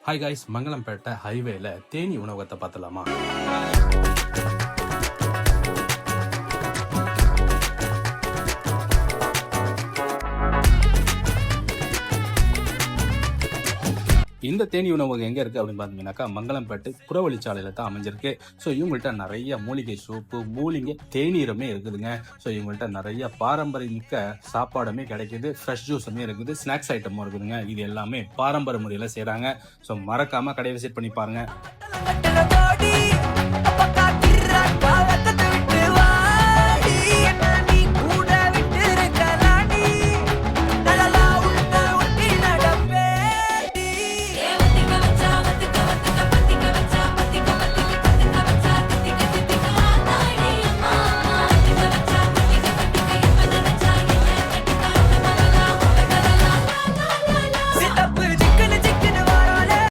Hi guys, Mangalampettai ஹைவேல தேனி உணவகத்தை பார்த்தலாமா? இந்த தேனி உணவகம் எங்கே இருக்குது அப்படின்னு பார்த்தீங்கன்னாக்கா மங்களம்பேட்டு புறவழிச்சாலையில் தான் அமைஞ்சிருக்கு. ஸோ இவங்கள்ட்ட நிறைய மூலிகை சூப்பு, மூலிகை தேநீருமே இருக்குதுங்க. ஸோ இவங்கள்ட்ட நிறைய பாரம்பரியமிக்க சாப்பாடுமே கிடைக்குது, ஃப்ரெஷ் ஜூஸுமே இருக்குது, ஸ்நாக்ஸ் ஐட்டமும் இருக்குதுங்க. இது எல்லாமே பாரம்பரிய முறையில் செய்கிறாங்க. ஸோ மறக்காமல் கடையை விசிட் பண்ணி பாருங்கள்.